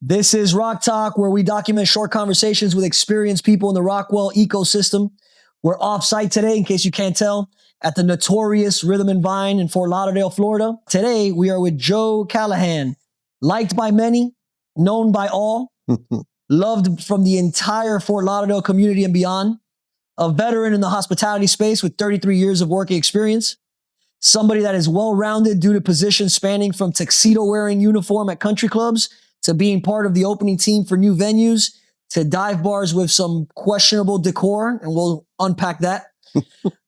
This is Rock Talk, where we document short conversations with experienced people in the Rockwell ecosystem. We're off-site today, in case you can't tell, at the notorious Rhythm and Vine in Fort Lauderdale, Florida. Today, we are with Joe Callahan, liked by many, known by all, loved from the entire Fort Lauderdale community and beyond, a veteran in the hospitality space with 33 years of working experience, somebody that is well-rounded due to positions spanning from tuxedo-wearing uniform at country clubs to being part of the opening team for new venues, to dive bars with some questionable decor, and we'll unpack that.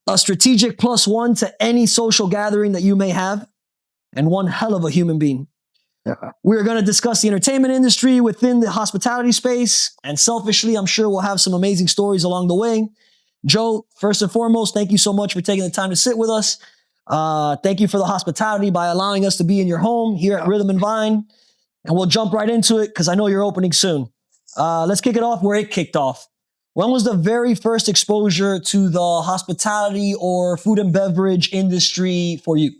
A strategic +1 to any social gathering that you may have, and one hell of a human being. Yeah. We're going to discuss the entertainment industry within the hospitality space, and selfishly, I'm sure we'll have some amazing stories along the way. Joe, first and foremost, thank you so much for taking the time to sit with us. Thank you for the hospitality by allowing us to be in your home here at Rhythm and Vine. And we'll jump right into it because I know you're opening soon. Let's kick it off where it kicked off. When was the very first exposure to the hospitality or food and beverage industry for you?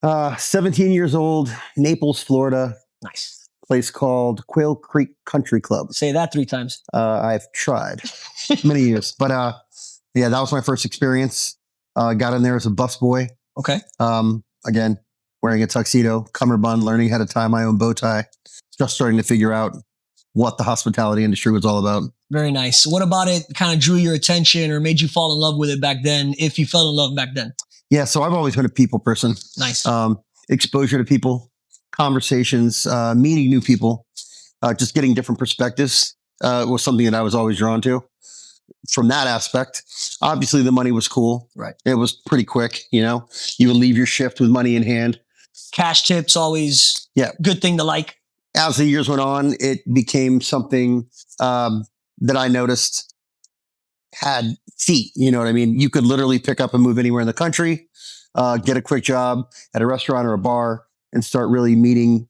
17 years old, Naples, Florida. Nice. Place called Quail Creek Country Club. Say that 3 times. I've tried many years. But yeah, that was my first experience. Got in there as a busboy. Okay. Again, wearing a tuxedo, cummerbund, learning how to tie my own bow tie, just starting to figure out what the hospitality industry was all about. Very nice. What about it kind of drew your attention or made you fall in love with it back then, if you fell in love back then? Yeah, so I've always been a people person. Nice. Exposure to people, conversations, meeting new people, just getting different perspectives was something that I was always drawn to. From that aspect, obviously the money was cool. Right. It was pretty quick. You know, you would leave your shift with money in hand. Cash tips, always good thing to like. As the years went on, it became something that I noticed had feet. You know what I mean? You could literally pick up and move anywhere in the country, get a quick job at a restaurant or a bar, and start really meeting,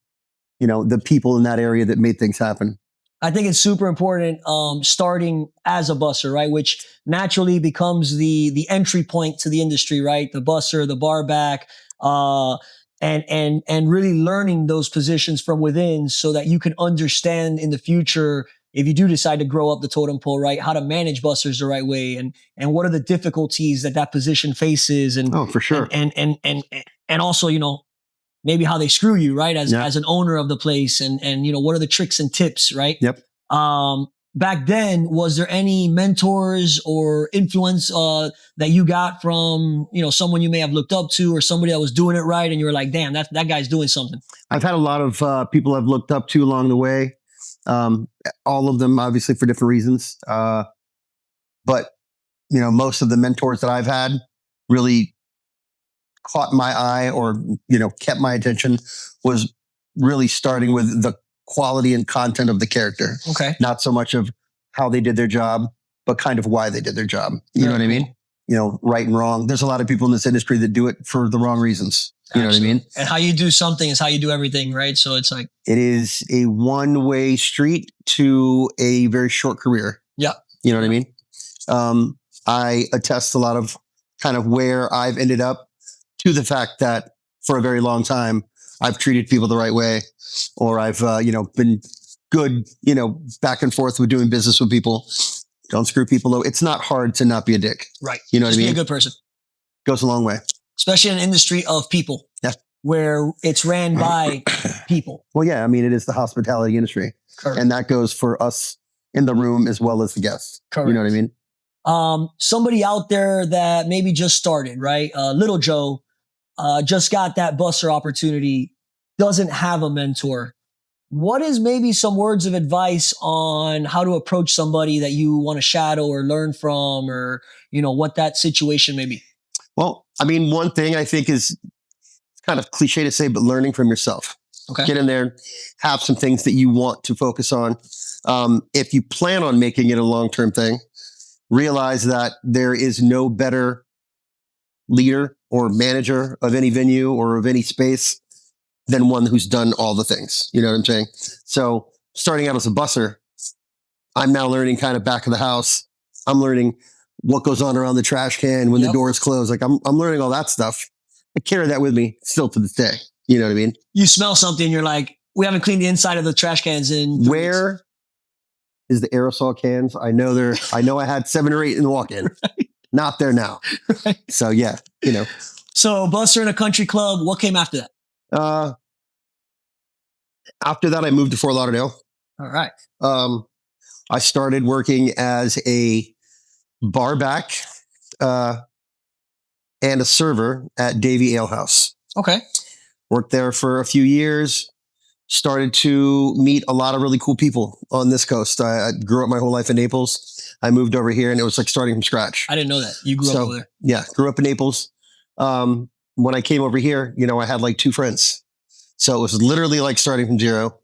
you know, the people in that area that made things happen. I think it's super important starting as a busser, right? Which naturally becomes the entry point to the industry, right? The busser, the bar back, and really learning those positions from within so that you can understand in the future, if you do decide to grow up the totem pole, right, how to manage bussers the right way, and what are the difficulties that position faces, and for sure, and also, you know, maybe how they screw you, right, as an owner of the place, and you know, what are the tricks and tips, right? Yep. Back then, was there any mentors or influence that you got from, you know, someone you may have looked up to or somebody that was doing it right, and you were like, damn, that guy's doing something? I've had a lot of people I've looked up to along the way. All of them obviously for different reasons. But, you know, most of the mentors that I've had really caught my eye or, you know, kept my attention was really starting with the quality and content of the character. Okay. Not so much of how they did their job, but kind of why they did their job. You know what I mean? You know, right and wrong. There's a lot of people in this industry that do it for the wrong reasons. You know what I mean? And how you do something is how you do everything, right? So it's like, it is a one-way street to a very short career. Yeah. You know what I mean? I attest a lot of kind of where I've ended up to the fact that for a very long time, I've treated people the right way, or I've, you know, been good, you know, back and forth with doing business with people. Don't screw people over. It's not hard to not be a dick. Right. You know what I mean? Be a good person. Goes a long way. Especially in an industry of people. Yeah. Where it's ran by people. Well, yeah. I mean, it is the hospitality industry. Correct. And that goes for us in the room as well as the guests. Correct. You know what I mean? Somebody out there that maybe just started, right? Little Joe just got that busser opportunity, doesn't have a mentor. What is maybe some words of advice on how to approach somebody that you want to shadow or learn from, or, you know, what that situation may be? Well, I mean, one thing I think is kind of cliche to say, but learning from yourself. Okay. Get in there, have some things that you want to focus on. If you plan on making it a long-term thing, realize that there is no better leader or manager of any venue or of any space than one who's done all the things. You know what I'm saying? So starting out as a busser, I'm now learning kind of back of the house. I'm learning what goes on around the trash can when the doors close. Like I'm learning all that stuff. I carry that with me still to this day. You know what I mean? You smell something, you're like, We haven't cleaned the inside of the trash cans in 3 weeks. Where is the aerosol cans? I know I had 7 or 8 in the walk-in. Right. Not there now. Right. So yeah, So busser in a country club, what came after that? After that, I moved to Fort Lauderdale. All right. I started working as a bar back and a server at Davy Ale House. Okay. Worked there for a few years. Started to meet a lot of really cool people on this coast. I grew up my whole life in Naples. I moved over here and it was like starting from scratch. I didn't know that. You grew up over there. Yeah, grew up in Naples. When I came over here, I had like 2 friends. So it was literally like starting from zero.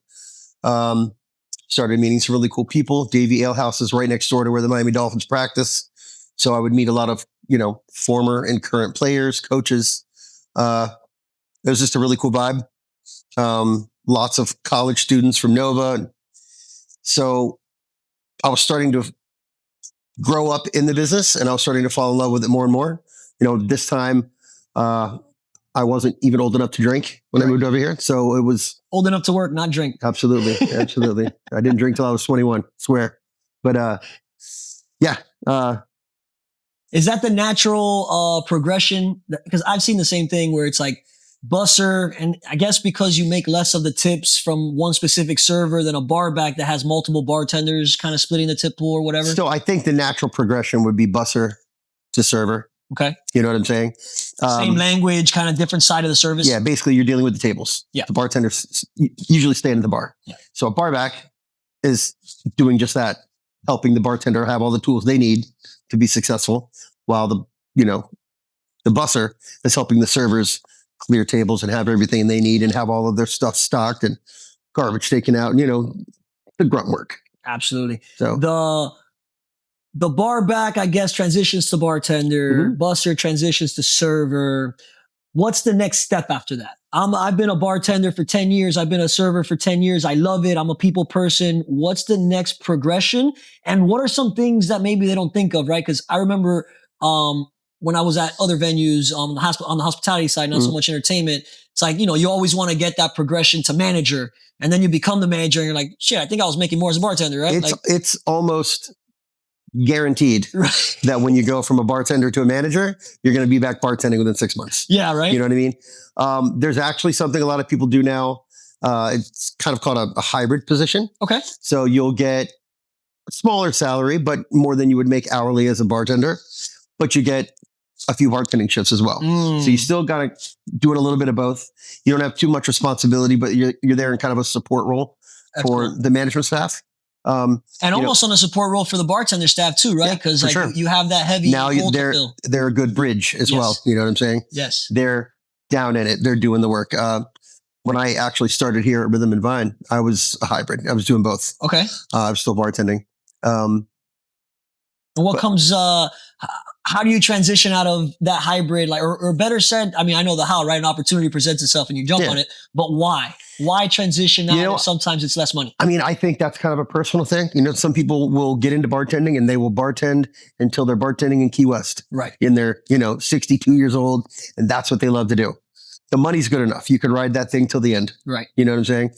Started meeting some really cool people. Davy Ale House is right next door to where the Miami Dolphins practice. So I would meet a lot of, former and current players, coaches. It was just a really cool vibe. Lots of college students from Nova. So I was starting to grow up in the business and I was starting to fall in love with it more and more. This time, I wasn't even old enough to drink when I moved over here. So it was old enough to work, not drink. Absolutely. Absolutely. I didn't drink till I was 21, swear. But, yeah. Is that the natural progression? Because I've seen the same thing where it's like busser, and I guess because you make less of the tips from one specific server than a bar back that has multiple bartenders kind of splitting the tip pool or whatever. So I think the natural progression would be busser to server. Okay. You know what I'm saying? Same language, kind of different side of the service. Yeah. Basically you're dealing with the tables. Yeah. The bartenders usually stand at the bar. Yeah. So a bar back is doing just that, helping the bartender have all the tools they need to be successful, while the busser is helping the servers clear tables and have everything they need and have all of their stuff stocked and garbage taken out, the grunt work. Absolutely. So the bar back, I guess, transitions to bartender. Mm-hmm. Busser transitions to server. What's the next step after that? I've been a bartender for 10 years. I've been a server for 10 years. I love it. I'm a people person. What's the next progression? And what are some things that maybe they don't think of, right? Because I remember when I was at other venues on the hospitality side, not so much entertainment, it's like, you always want to get that progression to manager. And then you become the manager and you're like, shit, I think I was making more as a bartender, right? It's almost guaranteed that when you go from a bartender to a manager, you're going to be back bartending within 6 months. Yeah, right. You know what I mean? There's actually something a lot of people do now. It's kind of called a hybrid position. Okay. So you'll get a smaller salary, but more than you would make hourly as a bartender, but you get a few bartending shifts as well. So you still got to do it a little bit of both. You don't have too much responsibility, but you're there in kind of a support role for the management staff. And almost on a support role for the bartender staff too, right? Because you have that heavy. Now they're a good bridge as well. You know what I'm saying? Yes. They're down in it. They're doing the work. When I actually started here at Rhythm and Vine, I was a hybrid. I was doing both. Okay. I was still bartending. And what comes, how do you transition out of that hybrid? Or better said, I mean, I know the how, right? An opportunity presents itself and you jump on it, but why? Why transition out if sometimes it's less money? I mean, I think that's kind of a personal thing. Some people will get into bartending and they will bartend until they're bartending in Key West. Right. And they're, 62 years old and that's what they love to do. The money's good enough. You could ride that thing till the end. Right. You know what I'm saying?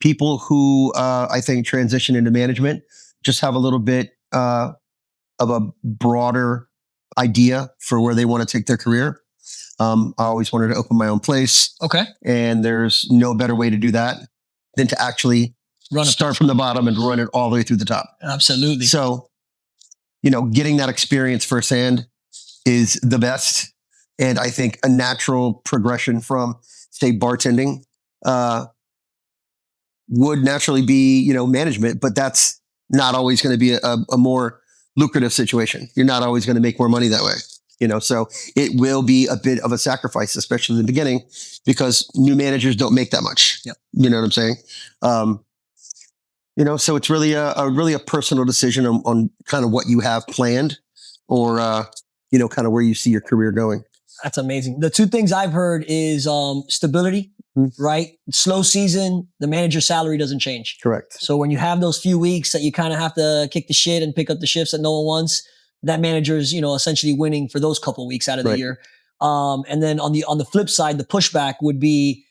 People who, I think transition into management just have a little bit, of a broader idea for where they want to take their career. I always wanted to open my own place. Okay. And there's no better way to do that than to actually start from the bottom and run it all the way through the top. Absolutely. So, getting that experience firsthand is the best. And I think a natural progression from, say, bartending would naturally be, management, but that's not always going to be a more lucrative situation. You're not always going to make more money that way. So it will be a bit of a sacrifice, especially in the beginning, because new managers don't make that much. Yep. You know what I'm saying? So it's really a personal decision on kind of what you have planned or, kind of where you see your career going. That's amazing. The two things I've heard is stability, right? Slow season, the manager's salary doesn't change. Correct. So when you have those few weeks that you kind of have to kick the shit and pick up the shifts that no one wants, that manager's, essentially winning for those couple of weeks out of the year. And then on the flip side, the pushback would be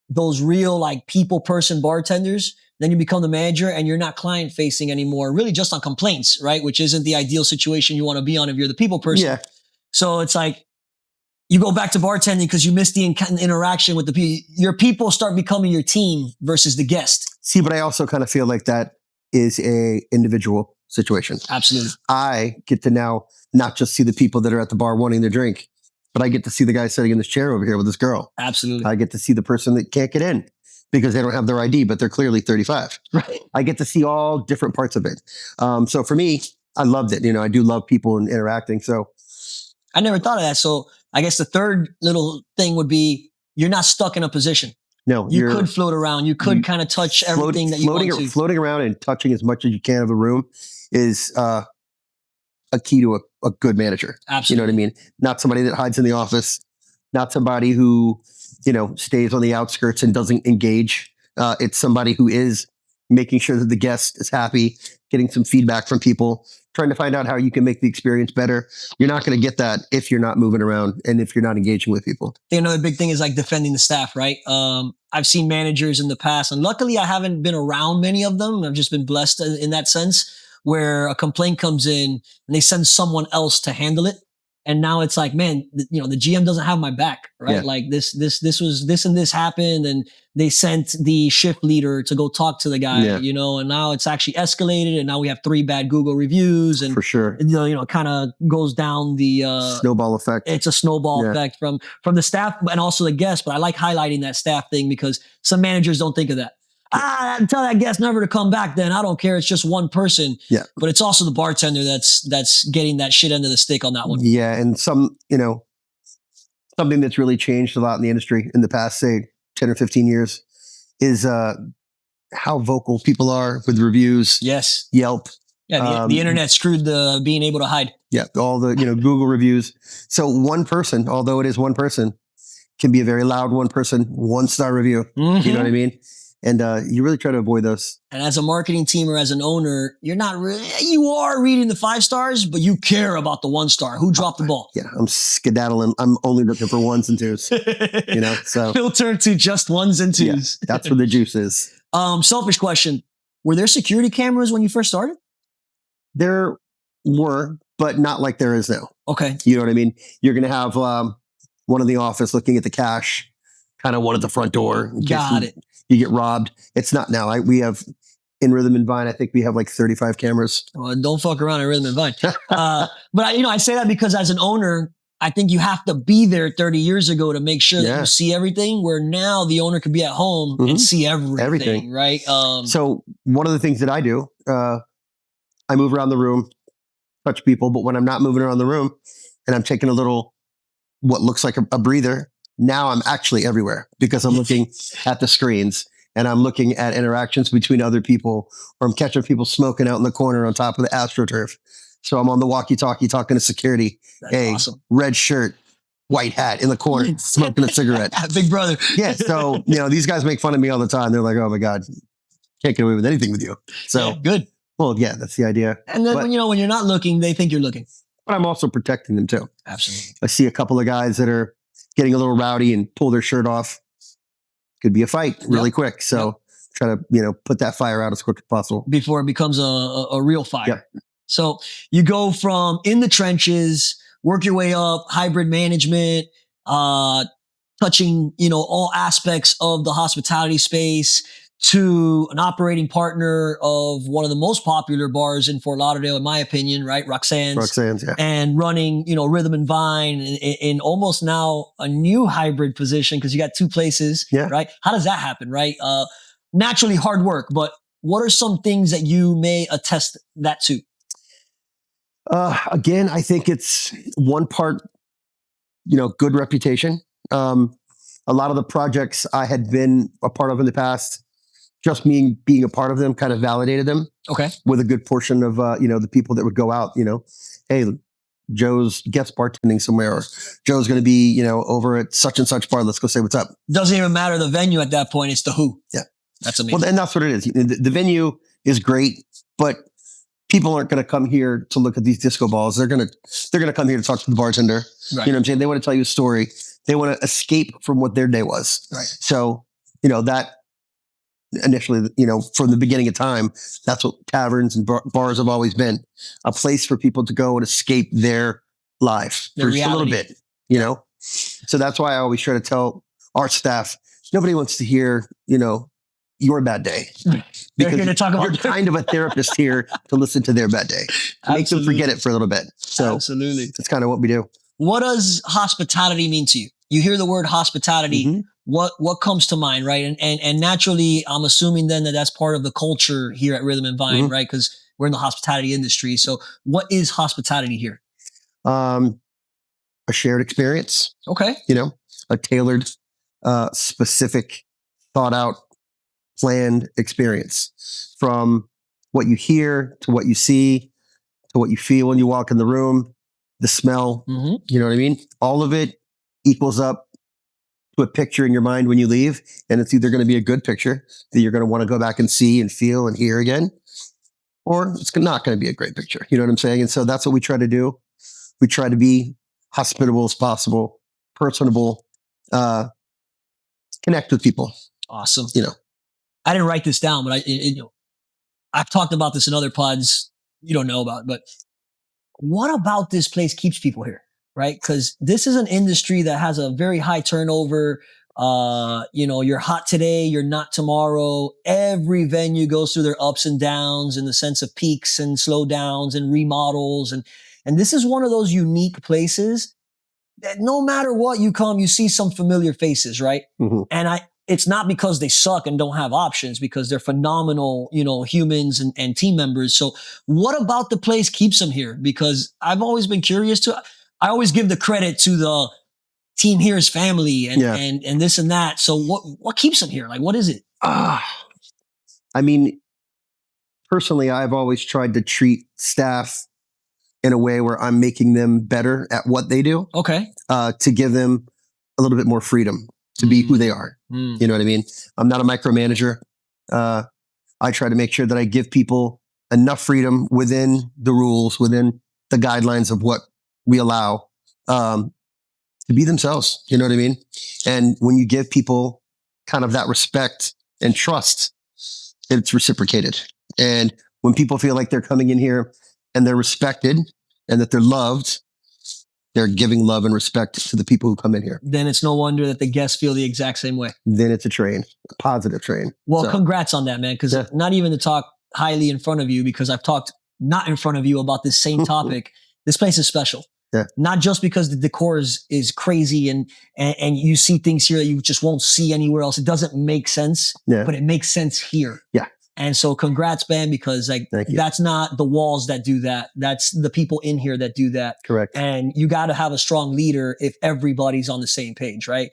those real like people person bartenders, then you become the manager and you're not client facing anymore, really just on complaints, right? Which isn't the ideal situation you want to be on if you're the people person. Yeah. So it's like, you go back to bartending because you miss the interaction with the people. Your people start becoming your team versus the guest. See, but I also kind of feel like that is a individual situation. Absolutely. I get to now not just see the people that are at the bar wanting their drink, but I get to see the guy sitting in this chair over here with this girl. Absolutely. I get to see the person that can't get in because they don't have their ID, but they're clearly 35. Right. I get to see all different parts of it. So for me, I loved it. I do love people and interacting. So I never thought of that. So I guess the third little thing would be you're not stuck in a position. No, you could float around. You could kind of touch everything that you want to. Floating around and touching as much as you can of a room is a key to a good manager. Absolutely. You know what I mean? Not somebody that hides in the office, not somebody who, stays on the outskirts and doesn't engage. It's somebody who is making sure that the guest is happy, getting some feedback from people, trying to find out how you can make the experience better. You're not going to get that if you're not moving around and if you're not engaging with people. I think another big thing is like defending the staff, right? I've seen managers in the past, and luckily I haven't been around many of them. I've just been blessed in that sense, where a complaint comes in and they send someone else to handle it. And now it's like, man, the GM doesn't have my back, right? Yeah. Like this was this and this happened, and they sent the shift leader to go talk to the guy, and now it's actually escalated, and now we have 3 bad Google reviews, and for sure, it kind of goes down the snowball effect. It's a snowball effect from the staff and also the guests. But I like highlighting that staff thing because some managers don't think of that. Tell that guest never to come back. Then I don't care. It's just one person. Yeah. But it's also the bartender that's getting that shit end of the stick on that one. Yeah. And something that's really changed a lot in the industry in the past, say 10 or 15 years is how vocal people are with reviews. Yes. Yelp. Yeah. The internet screwed the being able to hide. Yeah. All the, Google reviews. So one person, although it is one person, can be a very loud one person, 1-star review. Mm-hmm. You know what I mean? And you really try to avoid those. And as a marketing team or as an owner, you are reading the 5 stars, but you care about the 1-star. Who dropped the ball? Yeah, I'm skedaddling. I'm only looking for 1s and 2s. So filter to just 1s and 2s. Yeah, that's where the juice is. Selfish question. Were there security cameras when you first started? There were, but not like there is now. Okay. You know what I mean? You're going to have one in the office looking at the cash, kind of one at the front door. Got it. You get robbed. It's not now. We have in Rhythm and Vine, I think we have like 35 cameras. Well, don't fuck around in Rhythm and Vine. But I say that because as an owner, I think you have to be there 30 years ago to make sure that you see everything, where now the owner could be at home and see everything. Right. So one of the things that I do, I move around the room, touch people, but when I'm not moving around the room and I'm taking what looks like a breather, now I'm actually everywhere because I'm looking at the screens and I'm looking at interactions between other people, or I'm catching people smoking out in the corner on top of the AstroTurf. So I'm on the walkie-talkie talking to security. That's awesome. Red shirt, white hat in the corner, smoking a cigarette. Big brother. Yeah. So, these guys make fun of me all the time. They're like, oh my God, can't get away with anything with you. So good. Well, yeah, that's the idea. And then, when you're not looking, they think you're looking. But I'm also protecting them too. Absolutely. I see a couple of guys that are getting a little rowdy and pull their shirt off. Could be a fight really quick. So try to, put that fire out as quick as possible. Before it becomes a real fire. Yep. So you go from in the trenches, work your way up, hybrid management, touching, all aspects of the hospitality space, to an operating partner of one of the most popular bars in Fort Lauderdale, in my opinion, right? Roxanne's, yeah. And running, Rhythm and Vine in almost now a new hybrid position because you got 2 places, right? How does that happen, right? Naturally hard work, but what are some things that you may attest that to? Again, I think it's one part, good reputation. A lot of the projects I had been a part of in the past, just me being a part of them kind of validated them. Okay. With a good portion of, the people that would go out, hey, Joe's guest bartending somewhere, or Joe's going to be, over at such and such bar. Let's go say what's up. Doesn't even matter the venue at that point. It's the who. Yeah. That's amazing. Well, and that's what it is. The venue is great, but people aren't going to come here to look at these disco balls. They're going to come here to talk to the bartender. Right. You know what I'm saying? They want to tell you a story. They want to escape from what their day was. Right. So that initially, from the beginning of time, that's what taverns and bars have always been, a place for people to go and escape their life Their for just a little reality. bit, So that's why I always try to tell our staff, nobody wants to hear, your bad day. They're Because here to talk about you're kind of a therapist here to listen to their bad day, to make them forget it for a little bit. So Absolutely. that's kind of what we do. What does hospitality mean to you? You hear the word hospitality. Mm-hmm. What comes to mind, right? And naturally, I'm assuming then that that's part of the culture here at Rhythm and Vine, Mm-hmm. right? Because we're in the hospitality industry. So what is hospitality here? A shared experience. Okay. A tailored, specific, thought out, planned experience, from what you hear to what you see to what you feel when you walk in the room, the smell. Mm-hmm. You know what I mean? All of it equals up to a picture in your mind when you leave. And it's either going to be a good picture that you're going to want to go back and see and feel and hear again, or it's not going to be a great picture. You know what I'm saying? And so that's what we try to do. We try to be hospitable as possible, personable, connect with people. Awesome. I didn't write this down, but I've talked about this in other pods you don't know about, but what about this place keeps people here, right? Because this is an industry that has a very high turnover. You're hot today, you're not tomorrow. Every venue goes through their ups and downs in the sense of peaks and slowdowns and remodels. And this is one of those unique places that no matter what you come, you see some familiar faces, right? Mm-hmm. And it's not because they suck and don't have options, because they're phenomenal, humans and team members. So what about the place keeps them here? Because I've always been curious I always give the credit to the team here's family and this and that. So what keeps them here? Like, what is it? I mean, personally, I've always tried to treat staff in a way where I'm making them better at what they do. Okay. To give them a little bit more freedom to be who they are. You know what I mean? I'm not a micromanager. I try to make sure that I give people enough freedom within the rules, within the guidelines of what we allow, to be themselves. You know what I mean? And when you give people kind of that respect and trust, it's reciprocated. And when people feel like they're coming in here and they're respected and that they're loved, they're giving love and respect to the people who come in here. Then it's no wonder that the guests feel the exact same way. Then it's a positive train. Well, congrats on that, man. Because not even to talk highly in front of you, because I've talked not in front of you about this same topic. This place is special. Yeah. Not just because the decor is crazy and you see things here that you just won't see anywhere else. It doesn't make sense, but it makes sense here. Yeah. And so congrats, man, because that's not the walls that do that. That's the people in here that do that. Correct. And you got to have a strong leader if everybody's on the same page, right?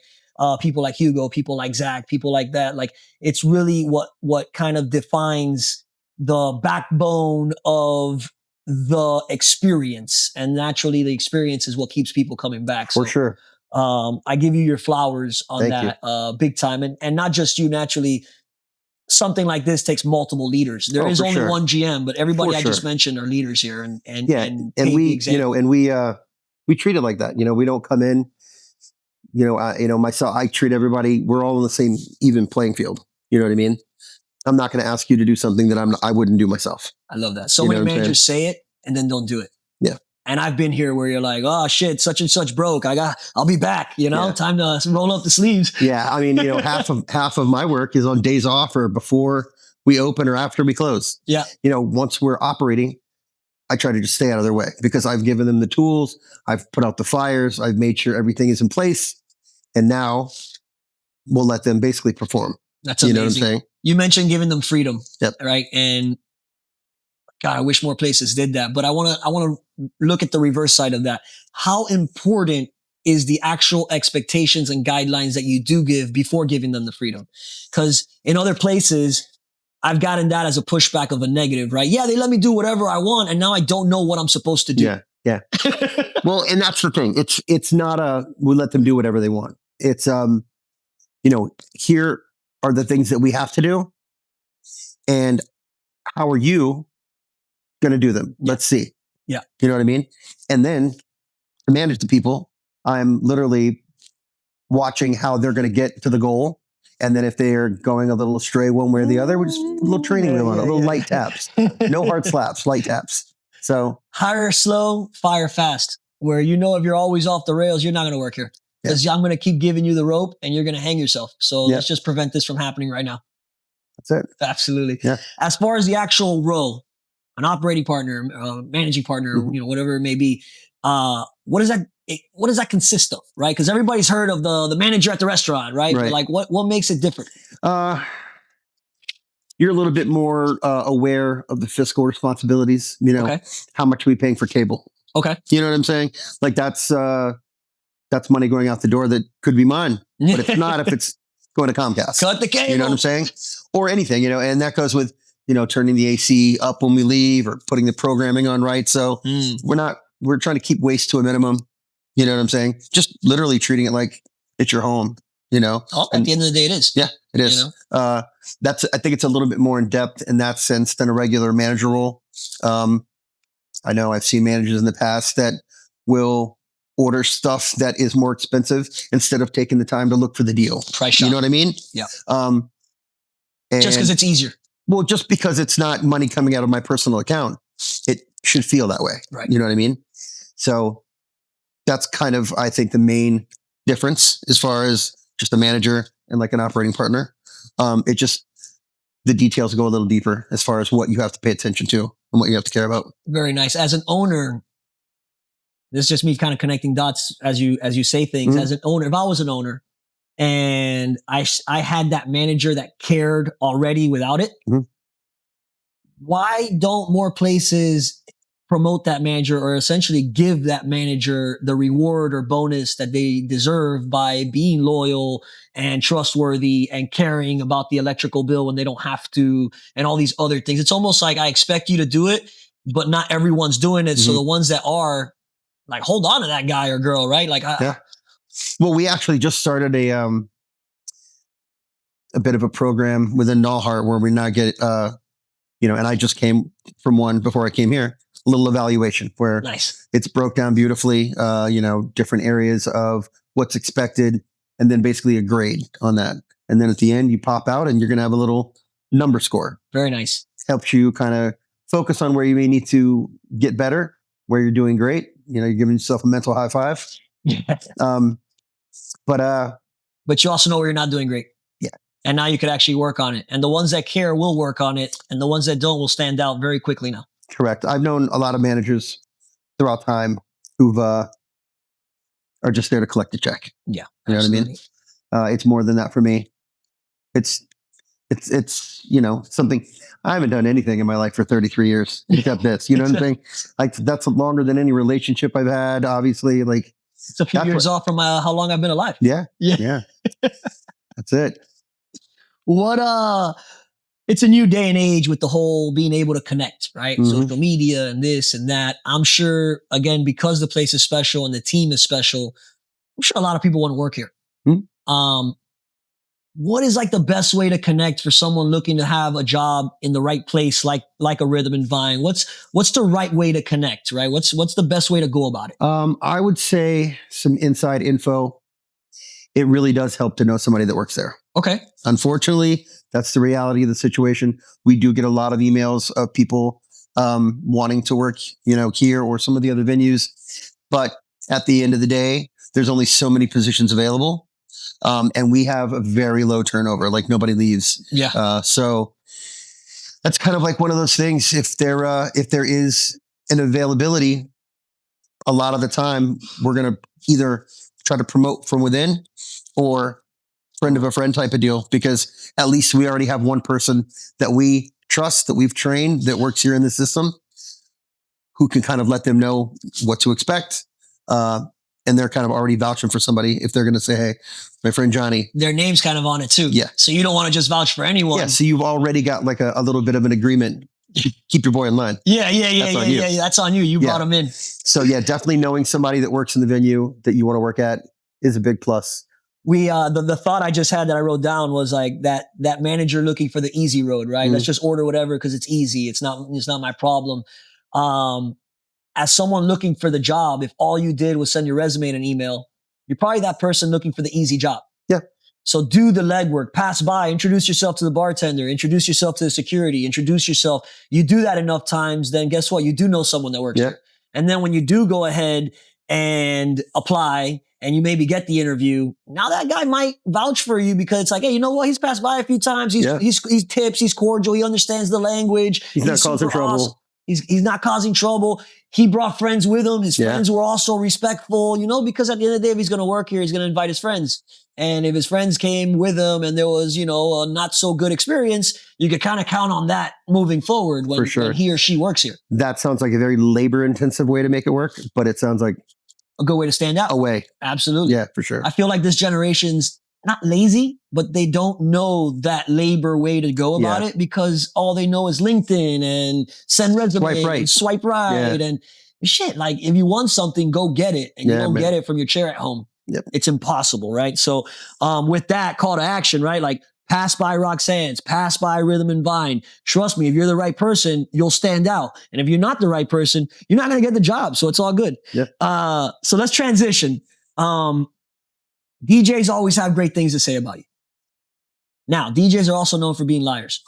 People like Hugo, people like Zach, people like that. Like, it's really what kind of defines the backbone of the experience. And naturally the experience is what keeps people coming back. For sure. I give you your flowers on that, big time. And not just you, naturally. Something like this takes multiple leaders. There is only one GM, but everybody I just mentioned are leaders here, and we treat it like that. We don't come in. Myself, I treat everybody. We're all on the same even playing field. You know what I mean? I'm not going to ask you to do something that I wouldn't do myself. I love that. So many managers say it and then don't do it. Yeah. And I've been here where you're like, oh shit, such and such broke. I'll be back. Time to roll up the sleeves. Yeah. I mean, half of my work is on days off or before we open or after we close. Yeah. Once we're operating, I try to just stay out of their way because I've given them the tools. I've put out the fires. I've made sure everything is in place. And now we'll let them basically perform. That's amazing. You know what I'm saying? You mentioned giving them freedom. Yep. Right. And God, I wish more places did that. But I want to look at the reverse side of that. How important is the actual expectations and guidelines that you do give before giving them the freedom? Because in other places, I've gotten that as a pushback of a negative, right? Yeah, they let me do whatever I want, and now I don't know what I'm supposed to do. Yeah. Well, and that's the thing. It's not we let them do whatever they want. It's here are the things that we have to do, and how are you going to do them? Let's see. Yeah. You know what I mean? And then to manage the people, I'm literally watching how they're going to get to the goal And then if they're going a little astray one way or the other, we're just a little training wheel on it, a little light taps. No hard slaps, light taps. So hire slow, fire fast. Where if you're always off the rails, you're not going to work here. Because I'm going to keep giving you the rope and you're going to hang yourself. So let's just prevent this from happening right now. That's it. Absolutely. Yeah. As far as the actual role, an operating partner, managing partner, whatever it may be, what does that consist of, right? Because everybody's heard of the manager at the restaurant, right? But like, what makes it different? You're a little bit more aware of the fiscal responsibilities. How much are we paying for cable? Okay. You know what I'm saying? Like that's money going out the door that could be mine, but it's not if it's going to Comcast. Cut the cable. You know what I'm saying? Or anything, and that goes with, turning the AC up when we leave or putting the programming on right. So we're trying to keep waste to a minimum. You know what I'm saying? Just literally treating it like it's your home, at the end of the day, it is. Yeah, it is. I think it's a little bit more in depth in that sense than a regular manager role. I know I've seen managers in the past that will order stuff that is more expensive instead of taking the time to look for the deal. Price shop. You know what I mean? Yeah. Just because it's easier. Well, just because it's not money coming out of my personal account, it should feel that way. Right. You know what I mean? So that's kind of, I think, the main difference as far as just a manager and like an operating partner. The details go a little deeper as far as what you have to pay attention to and what you have to care about. Very nice. As an owner, this is just me kind of connecting dots as you say things. As an owner, if I was an owner and I had that manager that cared already without it, why don't more places promote that manager or essentially give that manager the reward or bonus that they deserve by being loyal and trustworthy and caring about the electrical bill when they don't have to and all these other things? It's almost like I expect you to do it, but not everyone's doing it. So the ones that are, like, hold on to that guy or girl, right? Like, well, we actually just started a bit of a program within Nallhart where we now get, and I just came from one before I came here, a little evaluation where it's broke down beautifully, different areas of what's expected and then basically a grade on that. And then at the end you pop out and you're going to have a little number score. Very nice. Helps you kind of focus on where you may need to get better, where you're doing great. You're giving yourself a mental high five. But you also know where you're not doing great. Yeah. And now you could actually work on it. And the ones that care will work on it. And the ones that don't will stand out very quickly now. Correct. I've known a lot of managers throughout time who've are just there to collect a check. Yeah. You know what I mean? It's more than that for me. It's something. I haven't done anything in my life for 33 years except this. You know what I'm saying? Like, that's longer than any relationship I've had. Obviously, like, it's a few years off from how long I've been alive. Yeah. That's it. It's a new day and age with the whole being able to connect, right? Social media and this and that. I'm sure, again, because the place is special and the team is special, I'm sure a lot of people want to work here. What is like the best way to connect for someone looking to have a job in the right place, like a Rhythm and Vine? What's the right way to connect, right? What's the best way to go about it? I would say some inside info. It really does help to know somebody that works there. Okay. Unfortunately, that's the reality of the situation. We do get a lot of emails of people wanting to work, here or some of the other venues. But at the end of the day, there's only so many positions available. And we have a very low turnover, like nobody leaves. Yeah. So that's kind of like one of those things. If there is an availability, a lot of the time we're going to either try to promote from within or friend of a friend type of deal, because at least we already have one person that we trust, that we've trained, that works here in the system, who can kind of let them know what to expect. And they're kind of already vouching for somebody if they're going to say, hey, my friend Johnny. Their name's kind of on it too. Yeah. So you don't want to just vouch for anyone. Yeah. So you've already got like a little bit of an agreement. Keep your boy in line. Yeah. That's on you. You brought him in. So yeah, definitely knowing somebody that works in the venue that you want to work at is a big plus. The thought I just had that I wrote down was like that manager looking for the easy road, right? Let's just order whatever because it's easy. It's not my problem. As someone looking for the job, if all you did was send your resume in an email, you're probably that person looking for the easy job. Yeah. So do the legwork, pass by, introduce yourself to the bartender, introduce yourself to the security, introduce yourself. You do that enough times, then guess what? You do know someone that works there. And then when you do go ahead and apply and you maybe get the interview, now that guy might vouch for you because it's like, hey, you know what? He's passed by a few times. He's tips. He's cordial. He understands the language. He's not causing trouble. Awesome. He's not causing trouble. He brought friends with him. His friends were also respectful, because at the end of the day, if he's going to work here, he's going to invite his friends. And if his friends came with him and there was, a not so good experience, you could kind of count on that moving forward when he or she works here. That sounds like a very labor intensive way to make it work, but it sounds like a good way to stand out. A way. Absolutely. Yeah, for sure. I feel like this generation's not lazy, but they don't know that labor way to go about it because all they know is LinkedIn and send resume and swipe right and shit. Like if you want something, go get it. And you don't get it from your chair at home. Yep. It's impossible, right? So with that call to action, right? Like pass by Roxanne's, pass by Rhythm and Vine. Trust me, if you're the right person, you'll stand out. And if you're not the right person, you're not going to get the job. So it's all good. Yep. So let's transition. DJs always have great things to say about you. Now, DJs are also known for being liars.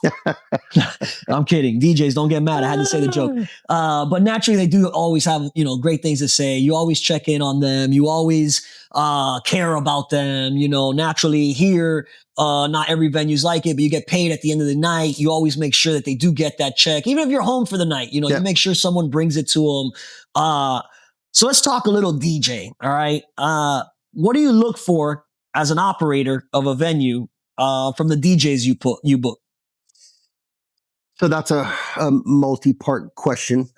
I'm kidding. DJs, don't get mad. I had to say the joke. But naturally, they do always have, great things to say. You always check in on them. You always care about them. Naturally here, not every venue's like it, but you get paid at the end of the night. You always make sure that they do get that check. Even if you're home for the night, you make sure someone brings it to them. So let's talk a little DJ. All right. What do you look for as an operator of a venue from the DJs you book? So that's a multi-part question.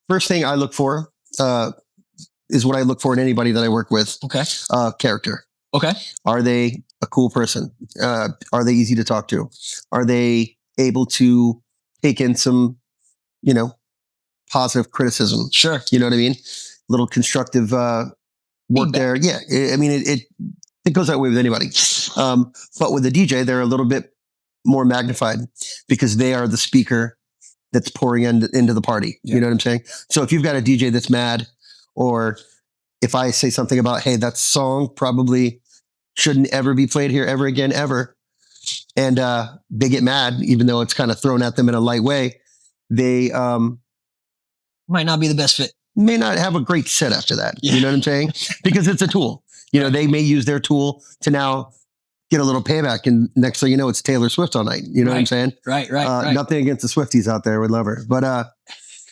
First thing I look for is what I look for in anybody that I work with. Okay. Character. Okay. Are they a cool person? Are they easy to talk to? Are they able to take in some, positive criticism? Sure. You know what I mean? Little constructive work there. Yeah. I mean, it goes that way with anybody. But with the DJ, they're a little bit more magnified because they are the speaker that's pouring into the party. Yeah. You know what I'm saying? So if you've got a DJ that's mad, or if I say something about, hey, that song probably shouldn't ever be played here ever again, ever. And they get mad, even though it's kind of thrown at them in a light way, they might not be the best fit. May not have a great set after that. Yeah. You know what I'm saying? Because it's a tool. They may use their tool to now get a little payback. And next thing you know, it's Taylor Swift all night. You know what I'm saying? Right. Nothing against the Swifties out there. We love her. But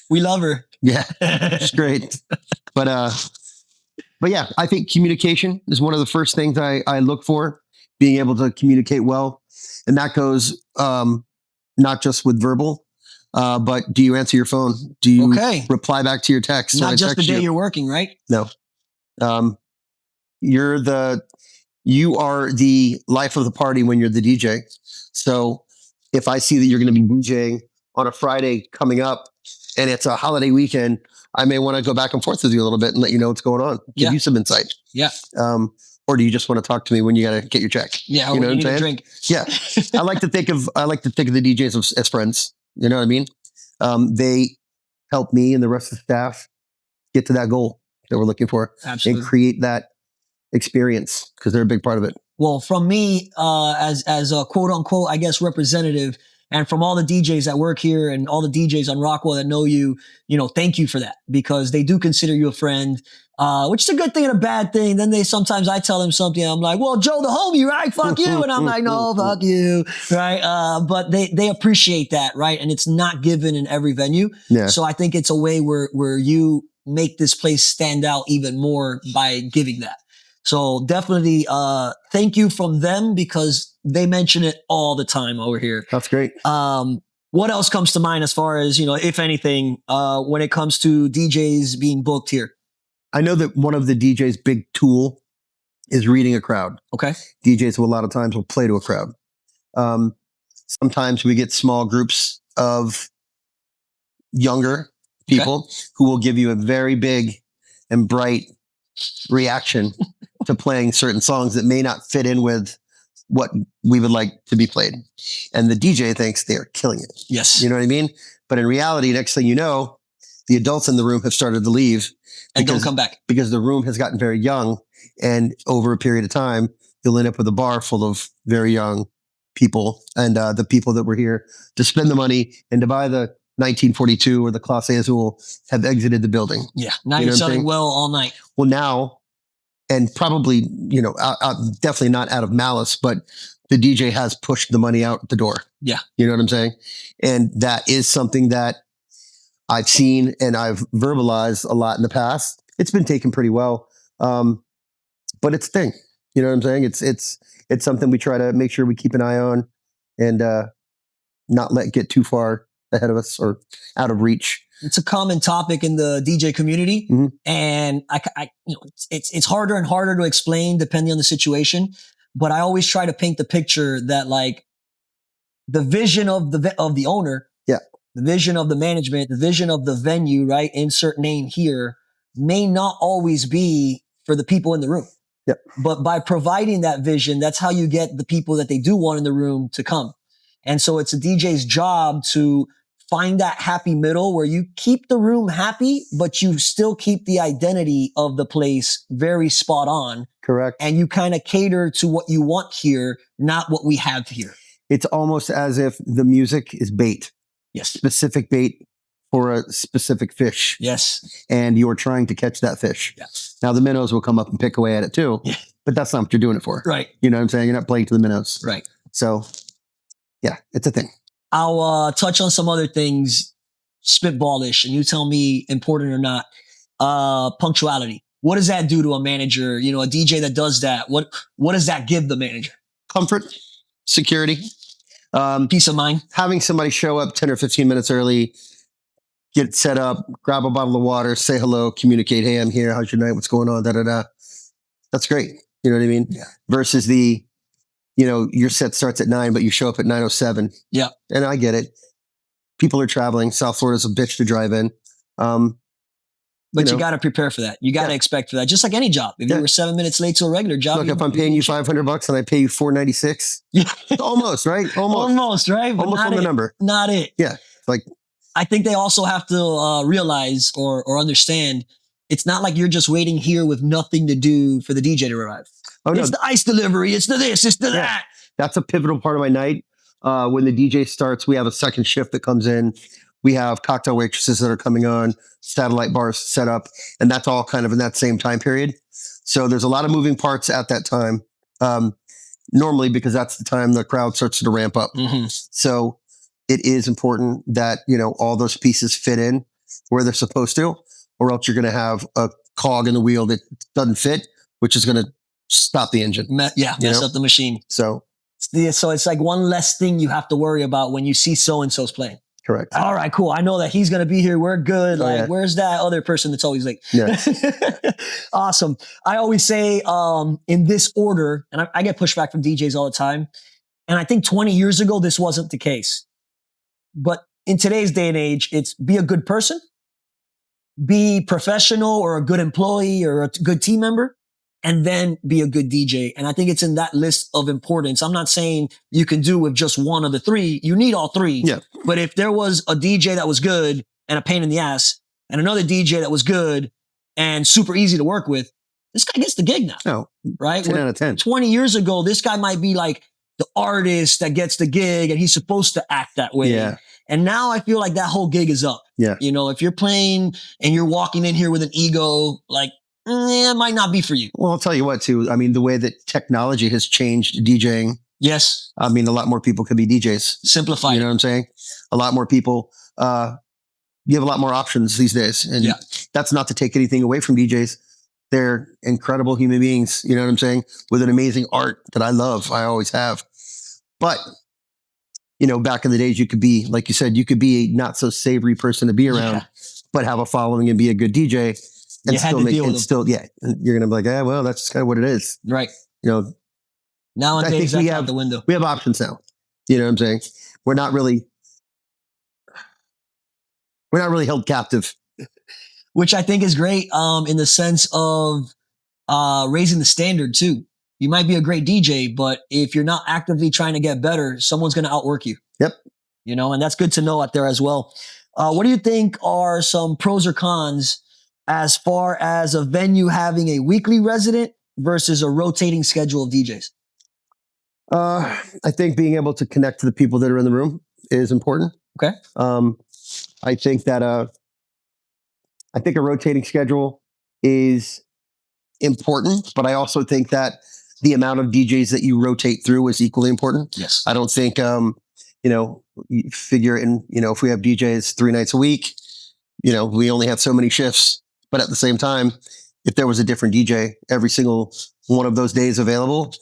we love her. Yeah, it's great. But yeah, I think communication is one of the first things I look for, being able to communicate well. And that goes not just with verbal, but do you answer your phone? Do you reply back to your text? Not just the day you're working, right? No. You are the life of the party when you're the DJ. So if I see that you're going to be DJing on a Friday coming up and it's a holiday weekend, I may want to go back and forth with you a little bit and let you know what's going on. Give you some insight. Yeah. Or do you just want to talk to me when you got to get your check? Yeah. You know what I'm saying? Drink. Yeah. I like to think of the DJs as friends. You know what I mean? They help me and the rest of the staff get to that goal that we're looking for. Absolutely. And create that experience because they're a big part of it. Well, from me, as a quote unquote, I guess, representative, and from all the DJs that work here and all the DJs on Rockwell that know you, thank you for that, because they do consider you a friend, which is a good thing and a bad thing. Then sometimes I tell them something, I'm like, well, Joe, the homie, right? Fuck you. And I'm like, no, fuck you. Right. But they appreciate that. Right. And it's not given in every venue. Yeah. So I think it's a way where you make this place stand out even more by giving that. So definitely, thank you from them because they mention it all the time over here. That's great. What else comes to mind as far as, if anything, when it comes to DJs being booked here? I know that one of the DJ's big tool is reading a crowd. Okay. DJs a lot of times will play to a crowd. Sometimes we get small groups of younger people who will give you a very big and bright reaction to playing certain songs that may not fit in with what we would like to be played. And the DJ thinks they are killing it. Yes. You know what I mean? But in reality, next thing you know, the adults in the room have started to leave and don't come back because the room has gotten very young. And over a period of time, you'll end up with a bar full of very young people, and the people that were here to spend the money and to buy the 1942 or the Classe Azul have exited the building. Yeah. Now You know you're what I'm selling saying? well all night. Well, now, and probably, definitely not out of malice, but the DJ has pushed the money out the door. Yeah. You know what I'm saying? And that is something that I've seen and I've verbalized a lot in the past. It's been taken pretty well. But it's a thing. You know what I'm saying? It's something we try to make sure we keep an eye on and not let get too far ahead of us or out of reach. It's a common topic in the DJ community, and it's harder and harder to explain depending on the situation. But I always try to paint the picture that like the vision of the owner, the vision of the management, the vision of the venue, right? Insert name here, may not always be for the people in the room. Yep. But by providing that vision, that's how you get the people that they do want in the room to come. And so it's a DJ's job to find that happy middle where you keep the room happy, but you still keep the identity of the place very spot on. Correct. And you kind of cater to what you want here, not what we have here. It's almost as if the music is bait. Yes. Specific bait for a specific fish. Yes. And you're trying to catch that fish. Yes. Now the minnows will come up and pick away at it too. Yeah. But that's not what you're doing it for. Right. You know what I'm saying? You're not playing to the minnows. Right. So yeah, it's a thing. I'll touch on some other things, spitballish, and you tell me important or not. Punctuality. What does that do to a manager? You know, a DJ that does that. What does that give the manager? Comfort, security, peace of mind. Having somebody show up 10 or 15 minutes early, get set up, grab a bottle of water, say hello, communicate, hey, I'm here. How's your night? What's going on? Da, da, da. That's great. You know what I mean? Yeah. Versus your set starts at 9, but you show up at 9:07. Yeah. And I get it. People are traveling. South Florida's a bitch to drive in. But you got to prepare for that. You got to expect for that. Just like any job. If you were 7 minutes late to a regular job. Look, if I'm paying you $500 and I pay you $496, almost, right? Almost, right? But almost on the number. Not it. Yeah. Like, I think they also have to realize or understand it's not like you're just waiting here with nothing to do for the DJ to arrive. Oh, no. It's the ice delivery. It's the this. It's the that. That's a pivotal part of my night. When the DJ starts, we have a second shift that comes in. We have cocktail waitresses that are coming on, satellite bars set up, and that's all kind of in that same time period. So there's a lot of moving parts at that time, normally because that's the time the crowd starts to ramp up. Mm-hmm. So it is important that, all those pieces fit in where they're supposed to, or else you're going to have a cog in the wheel that doesn't fit, which is going to stop the engine. Mess up the machine. So it's like one less thing you have to worry about when you see so-and-so's playing. Correct. All right, cool. I know that he's going to be here. We're good. Where's that other person that's always late? Yeah. Awesome. I always say in this order, and I get pushback from DJs all the time. And I think 20 years ago, this wasn't the case. But in today's day and age, it's be a good person, be professional or a good employee or a good team member, and then be a good DJ. And I think it's in that list of importance. I'm not saying you can do with just one of the three. You need all three. Yeah. But if there was a DJ that was good and a pain in the ass, and another DJ that was good and super easy to work with, this guy gets the gig now. Oh, right? 10 out of 10. 20 years ago, this guy might be like the artist that gets the gig and he's supposed to act that way. Yeah. And now I feel like that whole gig is up. Yeah. If you're playing and you're walking in here with an ego, like, it might not be for you. Well, I'll tell you what, too. I mean, the way that technology has changed DJing. Yes. I mean, a lot more people could be DJs. Simplify. You know what I'm saying? A lot more people. You have a lot more options these days. And that's not to take anything away from DJs. They're incredible human beings. You know what I'm saying? With an amazing art that I love. I always have. But, back in the days, you could be, like you said, you could be a not so savory person to be around, but have a following and be a good DJ. And still make it. You're going to be like, well, that's just kind of what it is. Right. I Nowadays, think that's out the window. We have options now. You know what I'm saying? We're not really held captive. Which I think is great in the sense of raising the standard too. You might be a great DJ, but if you're not actively trying to get better, someone's going to outwork you. Yep. And that's good to know out there as well. What do you think are some pros or cons as far as a venue having a weekly resident versus a rotating schedule of DJs? I think being able to connect to the people that are in the room is important. Okay. I think that I think a rotating schedule is important, but I also think that the amount of DJs that you rotate through is equally important. Yes. I don't think you figure in, if we have DJs 3 nights a week, we only have so many shifts, but at the same time, if there was a different DJ every single one of those days available,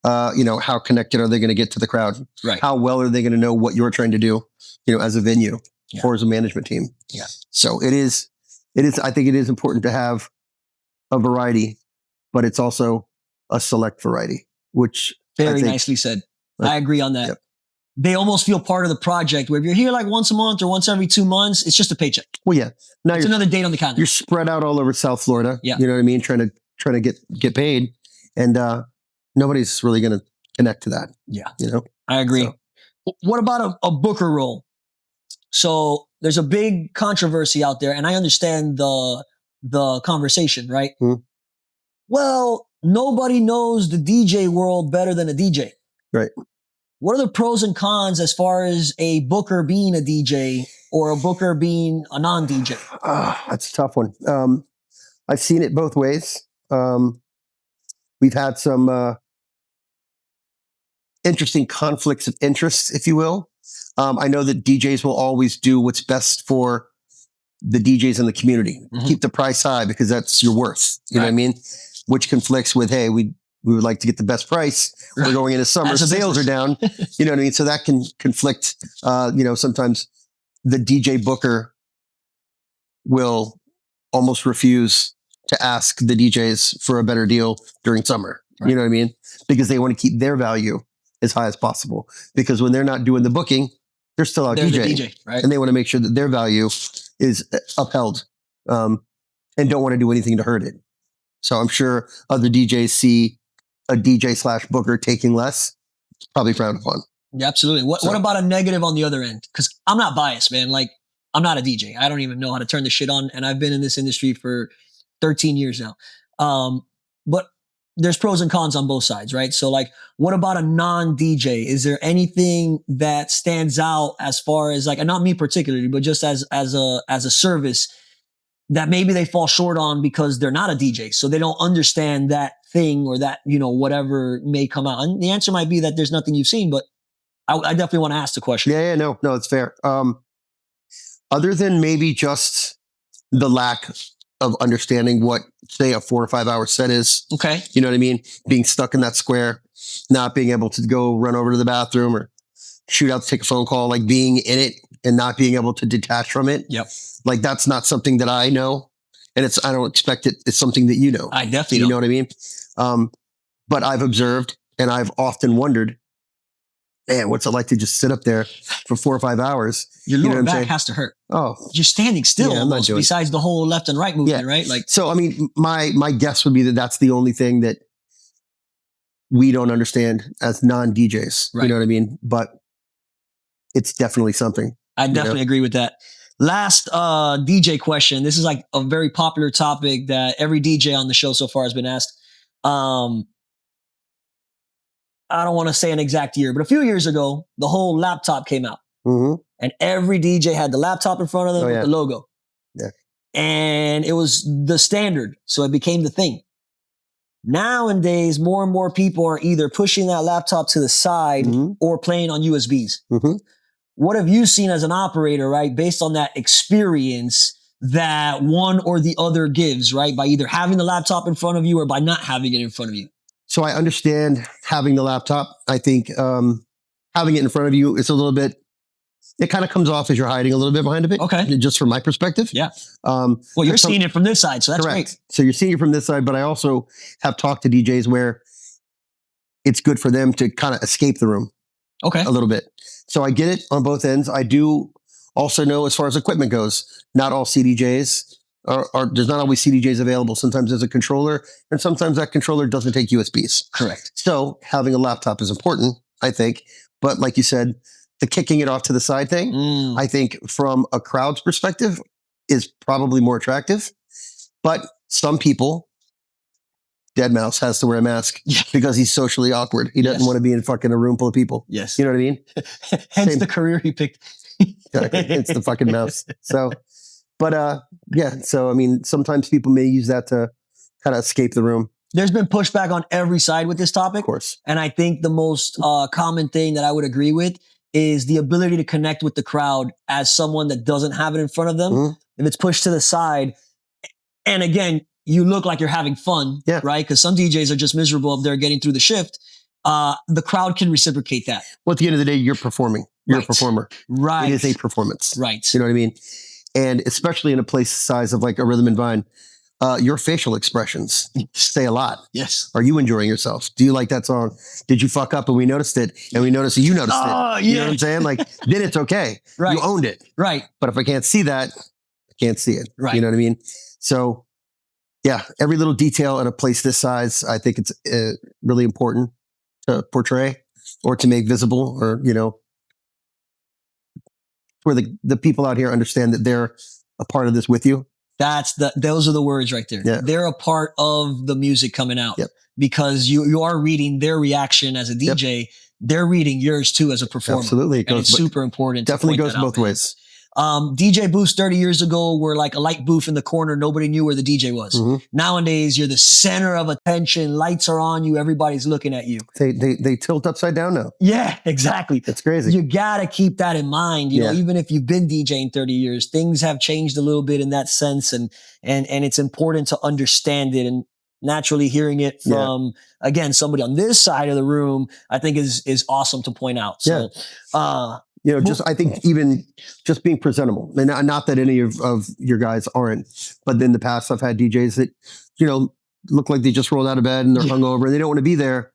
how connected are they going to get to the crowd? Right. How well are they going to know what you're trying to do, as a venue or as a management team? Yeah. So it is, I think it is important to have a variety, but it's also a select variety, which very nicely said. I agree on that. Yep. They almost feel part of the project, where if you're here like once a month or once every 2 months, it's just a paycheck. Well, yeah. Now it's another date on the calendar. You're spread out all over South Florida. Yeah. You know what I mean? Trying to get paid. And nobody's really going to connect to that. Yeah. I agree. So. What about a booker role? So there's a big controversy out there, and I understand the conversation, right? Mm-hmm. Well, nobody knows the DJ world better than a DJ. Right. What are the pros and cons as far as a booker being a DJ or a booker being a non-DJ? That's a tough one. I've seen it both ways. We've had some interesting conflicts of interest, if you will. I know that DJs will always do what's best for the DJs in the community. Mm-hmm. Keep the price high because that's your worth. You know what I mean? Which conflicts with, hey, we would like to get the best price. We're going into summer, sales are down. You know what I mean? So that can conflict. Sometimes the DJ booker will almost refuse to ask the DJs for a better deal during summer. Right. You know what I mean? Because they want to keep their value as high as possible. Because when they're not doing the booking, they're still out DJing. The DJ, right? And they want to make sure that their value is upheld, and don't want to do anything to hurt it. So I'm sure other DJs see a DJ/booker taking less, probably frowned upon. Yeah, absolutely. What about a negative on the other end? Because I'm not biased, man. Like, I'm not a DJ. I don't even know how to turn this shit on. And I've been in this industry for 13 years now. But there's pros and cons on both sides, right? So like, what about a non-DJ? Is there anything that stands out as far as like, and not me particularly, but just as a service that maybe they fall short on because they're not a DJ. So they don't understand that thing or that, whatever may come out. And the answer might be that there's nothing you've seen, but I definitely want to ask the question. Yeah, no, it's fair. Other than maybe just the lack of understanding what, say, a 4 or 5 hour set is. Okay. You know what I mean? Being stuck in that square, not being able to go run over to the bathroom or shoot out to take a phone call, like being in it and not being able to detach from it. Yep. Like that's not something that I know. And I don't expect it. It's something that you know. I definitely know what I mean? But I've observed and I've often wondered, man, what's it like to just sit up there for 4 or 5 hours? Your lower back has to hurt. Oh, you're standing still almost, besides the whole left and right movement, right? Like, so, I mean, my guess would be that that's the only thing that we don't understand as non-DJs. Right. You know what I mean? But it's definitely something. I definitely agree with that. Last DJ question. This is like a very popular topic that every DJ on the show so far has been asked. I don't want to say an exact year, but a few years ago, the whole laptop came out. Mm-hmm. And every DJ had the laptop in front of them with the logo. Yeah. And it was the standard. So it became the thing. Nowadays, more and more people are either pushing that laptop to the side or playing on USBs. Mm-hmm. What have you seen as an operator, right? Based on that experience that one or the other gives, right? By either having the laptop in front of you or by not having it in front of you. So I understand having the laptop. I think having it in front of you is a little bit, it kind of comes off as you're hiding a little bit behind of it. Okay. Just from my perspective. Yeah. Well, you're seeing it from this side, so that's correct. Great. So you're seeing it from this side, but I also have talked to DJs where it's good for them to kind of escape the room. Okay. A little bit. So I get it on both ends. I do also know as far as equipment goes, not all CDJs there's not always CDJs available. Sometimes there's a controller and sometimes that controller doesn't take USBs. Correct. So having a laptop is important, I think. But like you said, the kicking it off to the side thing, I think from a crowd's perspective is probably more attractive. But some people Dead Mouse has to wear a mask because he's socially awkward. He doesn't want to be in fucking a room full of people. Yes. You know what I mean? Hence the career he picked. It's the fucking mouse. So, but yeah. So, I mean, sometimes people may use that to kind of escape the room. There's been pushback on every side with this topic. Of course. And I think the most common thing that I would agree with is the ability to connect with the crowd as someone that doesn't have it in front of them. Mm-hmm. If it's pushed to the side, and again, you look like you're having fun, right? Because some DJs are just miserable if they're getting through the shift. The crowd can reciprocate that. Well, at the end of the day, you're performing. You're a performer. Right. It is a performance. Right. You know what I mean? And especially in a place the size of like a Rhythm and Vine, your facial expressions say a lot. Yes. Are you enjoying yourself? Do you like that song? Did you fuck up and we noticed it? And we noticed that you noticed it. You know what I'm saying? Like, then it's okay. Right. You owned it. Right. But if I can't see that, I can't see it. Right. You know what I mean? So, yeah, every little detail in a place this size, I think it's really important to portray or to make visible, or, you know, where the people out here understand that they're a part of this with you. Those are the words right there. Yeah. They're a part of the music coming out because you are reading their reaction as a DJ. They're reading yours too as a performer. Absolutely. It's super important. Definitely goes both ways. DJ booths 30 years ago were like a light booth in the corner. Nobody knew where the DJ was. Mm-hmm. Nowadays, you're the center of attention. Lights are on you. Everybody's looking at you. They tilt upside down now. Yeah, exactly. That's crazy. You got to keep that in mind. You know, even if you've been DJing 30 years, things have changed a little bit in that sense. And it's important to understand it, and naturally hearing it from, again, somebody on this side of the room, I think is awesome to point out. So, you know, I think even just being presentable, and not that any of your guys aren't, but in the past I've had DJs that, you know, look like they just rolled out of bed and they're hungover and they don't want to be there.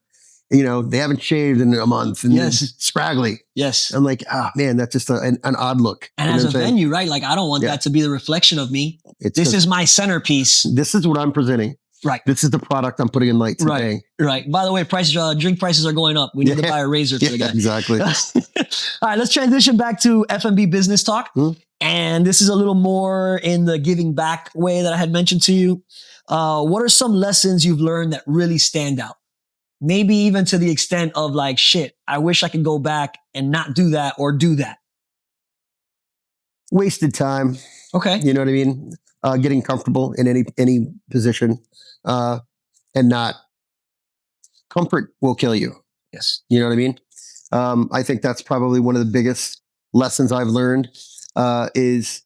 You know, they haven't shaved in a month and scraggly. Yes. I'm like, man, that's just an odd look. And as a venue, right? Like, I don't want that to be the reflection of me. This is my centerpiece. This is what I'm presenting. Right. This is the product I'm putting in lights and paying. Right. By the way, drink prices are going up. We need to buy a razor for the guy. Exactly. All right, let's transition back to F&B business talk. Mm-hmm. And this is a little more in the giving back way that I had mentioned to you. What are some lessons you've learned that really stand out? Maybe even to the extent of like, shit, I wish I could go back and not do that or do that. Wasted time. Okay. You know what I mean? Getting comfortable in any position. And not comfort will kill you. Yes. You know what I mean? I think that's probably one of the biggest lessons I've learned, is,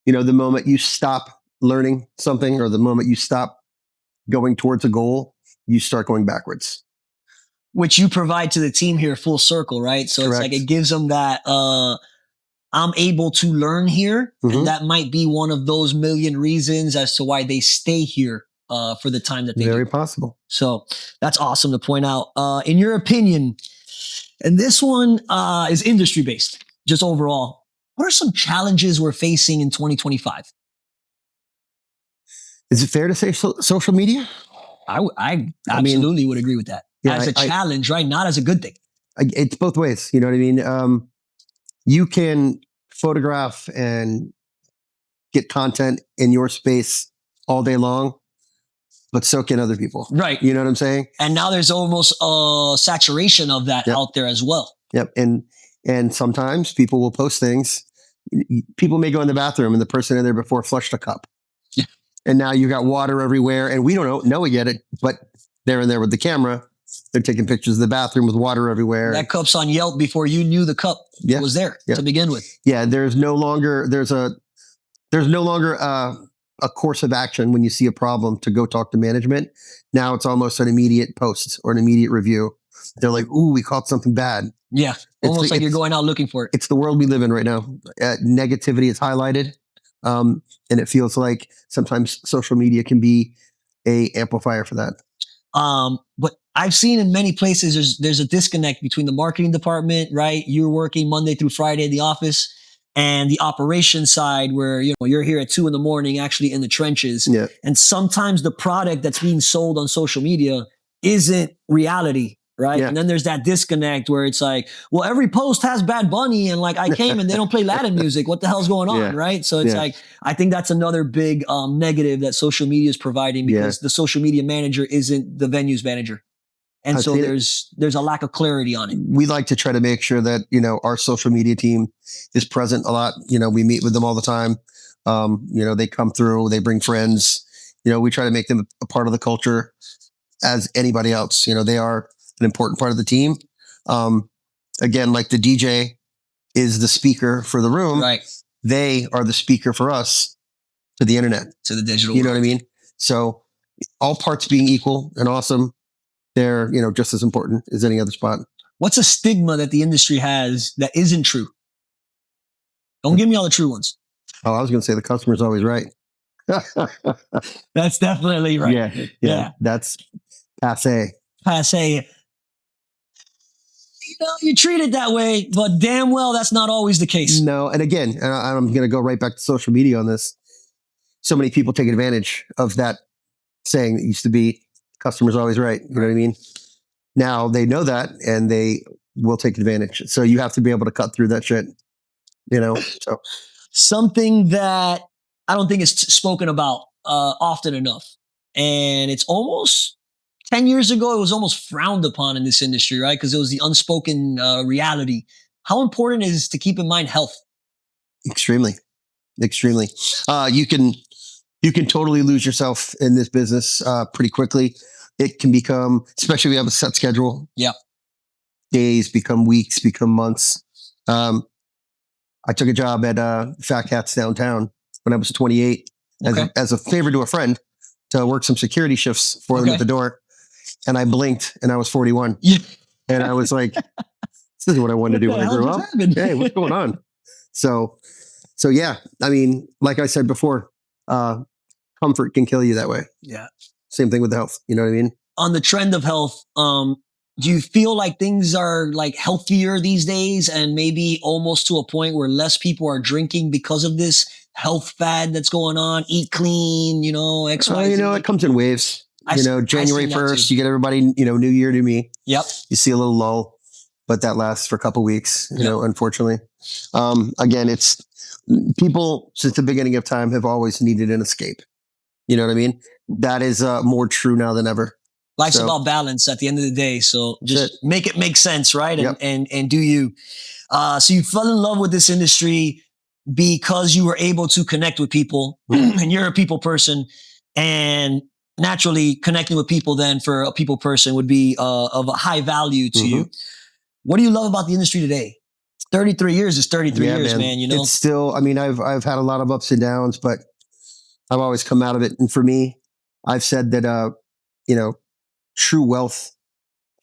you know, the moment you stop learning something or the moment you stop going towards a goal, you start going backwards. Which you provide to the team here full circle, right? So Correct. It's like, it gives them that, I'm able to learn here. Mm-hmm. And that might be one of those million reasons as to why they stay here. For the time that they Very do. possible. So that's awesome to point out. In your opinion, and this one is industry based, just overall, what are some challenges we're facing in 2025? Is it fair to say social media? I absolutely would agree with that. As a challenge, right? Not as a good thing. It's both ways. You know what I mean? You can photograph and get content in your space all day long, but so can other people. Right. You know what I'm saying? And now there's almost a saturation of that out there as well. Yep. And sometimes people will post things. People may go in the bathroom and the person in there before flushed a cup. Yeah. And now you got water everywhere and we don't know it yet, but they're in there with the camera. They're taking pictures of the bathroom with water everywhere. That cup's on Yelp before you knew the cup was there to begin with. Yeah. There's no longer a course of action when you see a problem to go talk to management. Now it's almost an immediate post or an immediate review. They're like, ooh, we caught something bad. Yeah. Almost like you're going out looking for it. It's the world we live in right now. Negativity is highlighted. And it feels like sometimes social media can be a amplifier for that. But I've seen in many places, there's a disconnect between the marketing department, right? You're working Monday through Friday in the office, and the operations side where, you know, you're here at 2 a.m, actually in the trenches. Yeah. And sometimes the product that's being sold on social media isn't reality. right? Yeah. And then there's that disconnect where it's like, well, every post has Bad Bunny and like I came and they don't play Latin music. What the hell's going on, Yeah. right? So it's Yeah. like, I think that's another big negative that social media is providing because the social media manager isn't the venue's manager. And so there's a lack of clarity on it. We like to try to make sure that, our social media team is present a lot. We meet with them all the time. They come through, they bring friends. We try to make them a part of the culture as anybody else. They are an important part of the team. Again, like the DJ is the speaker for the room. Right. They are the speaker for us to the internet, to the digital. You know what I mean? So all parts being equal and awesome, they're, just as important as any other spot. What's a stigma that the industry has that isn't true? Don't give me all the true ones. Oh, I was going to say the customer's always right. That's definitely right. Yeah. That's passe. Passe. You treat it that way, but damn well, that's not always the case. No. And again, I'm going to go right back to social media on this. So many people take advantage of that saying that used to be customer's always right. You know what I mean? Now they know that and they will take advantage. So you have to be able to cut through that shit, so. Something that I don't think is spoken about often enough. And it's almost 10 years ago, it was almost frowned upon in this industry, right? Because it was the unspoken reality. How important is to keep in mind health? Extremely. You can totally lose yourself in this business pretty quickly. It can become, especially if you have a set schedule. Yeah. Days become weeks, become months. I took a job at Fat Cats downtown when I was 28 as a favor to a friend to work some security shifts for them at the door. And I blinked and I was 41. Yeah. And I was like, this is what I wanted to do when I grew up. Hey, what's going on? So yeah, I mean, like I said before, comfort can kill you that way. Yeah. Same thing with health. You know what I mean? On the trend of health, do you feel like things are like healthier these days and maybe almost to a point where less people are drinking because of this health fad that's going on? Eat clean, X, Y, Z. It comes in waves. January 1st, you get everybody, new year, new me. Yep. You see a little lull, but that lasts for a couple weeks, unfortunately. Again, it's people since the beginning of time have always needed an escape. You know what I mean? That is more true now than ever. Life's about balance at the end of the day. So just make it make sense, right? And do you. So you fell in love with this industry because you were able to connect with people and you're a people person, and naturally connecting with people then for a people person would be of a high value to you. What do you love about the industry today? 33 years is 33 years, man. It's still, I've had a lot of ups and downs, but I've always come out of it. And for me, I've said that, true wealth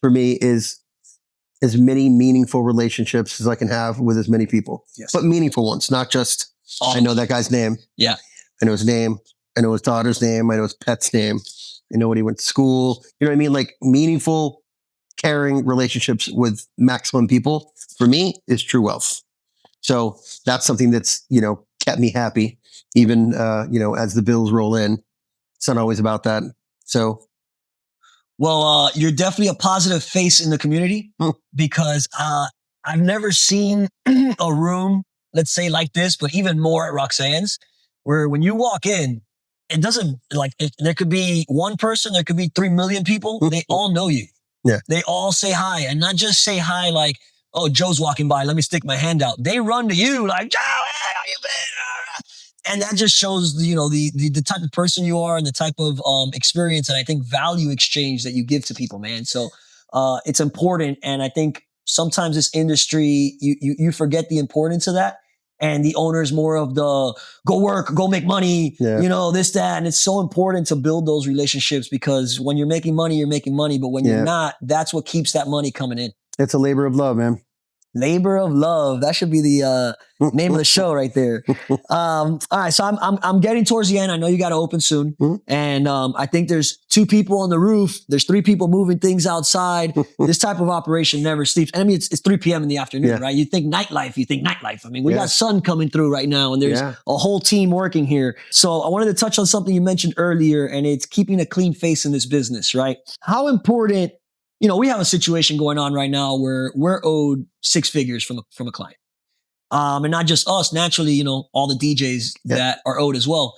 for me is as many meaningful relationships as I can have with as many people, but meaningful ones, not just, I know that guy's name. Yeah. I know his name. I know his daughter's name. I know his pet's name. I know what he went to school. You know what I mean? Like meaningful, caring relationships with maximum people for me is true wealth. So that's something that's, kept me happy even, as the bills roll in. It's not always about that. So. Well, you're definitely a positive face in the community because I've never seen a room, let's say like this, but even more at Roxanne's, where when you walk in, it doesn't there could be one person, there could be 3 million people. They all know you. Yeah. They all say hi, and not just say hi like, oh, Joe's walking by, let me stick my hand out. They run to you like, Joe, hey, how you been? And that just shows, the type of person you are and the type of experience and I think value exchange that you give to people, man. So it's important. And I think sometimes this industry, you forget the importance of that. And the owner's more of the go work, go make money, this, that. And it's so important to build those relationships because when you're making money, you're making money. But when you're not, that's what keeps that money coming in. It's a labor of love, man. Labor of love. That should be the name of the show right there. All right. So I'm getting towards the end. I know you got to open soon. And I think there's 2 people on the roof. There's 3 people moving things outside. This type of operation never sleeps. And I mean, it's 3 p.m. in the afternoon, right? You think nightlife. I mean, we got sun coming through right now and there's a whole team working here. So I wanted to touch on something you mentioned earlier, and it's keeping a clean face in this business, right? How important we have a situation going on right now where we're owed 6 figures from a client. And not just us, naturally, all the DJs that are owed as well.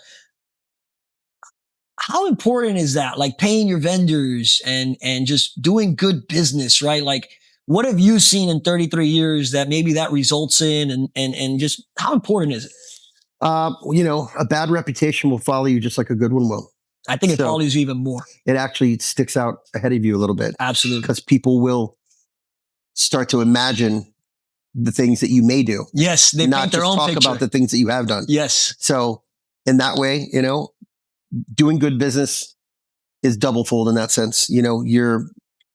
How important is that? Like paying your vendors and just doing good business, right? Like what have you seen in 33 years that maybe that results in and just how important is it? A bad reputation will follow you just like a good one will. I think it follows you even more. It actually sticks out ahead of you a little bit. Absolutely. Because people will start to imagine the things that you may do. Yes. They not paint their just own talk picture about the things that you have done. Yes. So in that way, doing good business is double fold in that sense. You're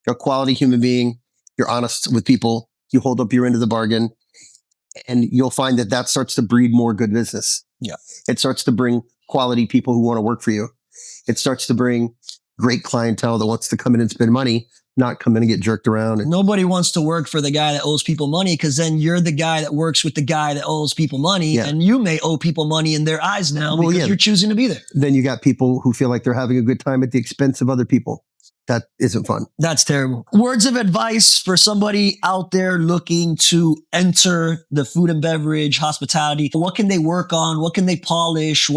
a quality human being. You're honest with people. You hold up your end of the bargain, and you'll find that starts to breed more good business. Yeah. It starts to bring quality people who want to work for you. It starts to bring great clientele that wants to come in and spend money, not come in and get jerked around. Nobody wants to work for the guy that owes people money, because then you're the guy that works with the guy that owes people money, and you may owe people money in their eyes now because you're choosing to be there. Then you got people who feel like they're having a good time at the expense of other people. That isn't fun. That's terrible. Words of advice for somebody out there looking to enter the food and beverage, hospitality. What can they work on? What can they polish?